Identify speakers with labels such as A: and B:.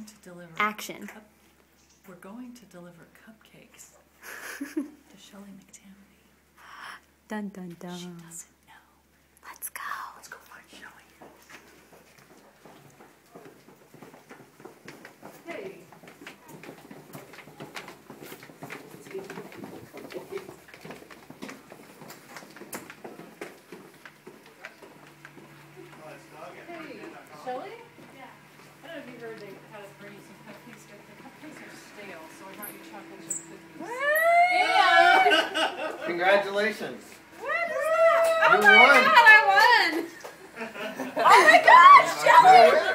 A: to deliver
B: Action.
A: We're going to deliver cupcakes to Shelley McTammany.
B: Dun dun dun.
A: She doesn't know.
B: Let's go.
A: Let's go find Shelley. Hey. Hey, Shelley?
C: Yeah.
A: I don't know if you heard they had us bring you some cupcakes, but the cupcakes are stale, so I brought you chocolate chip cookies.
D: Congratulations.
B: What is that?
D: You won.
B: I won! Oh my gosh, Shelley!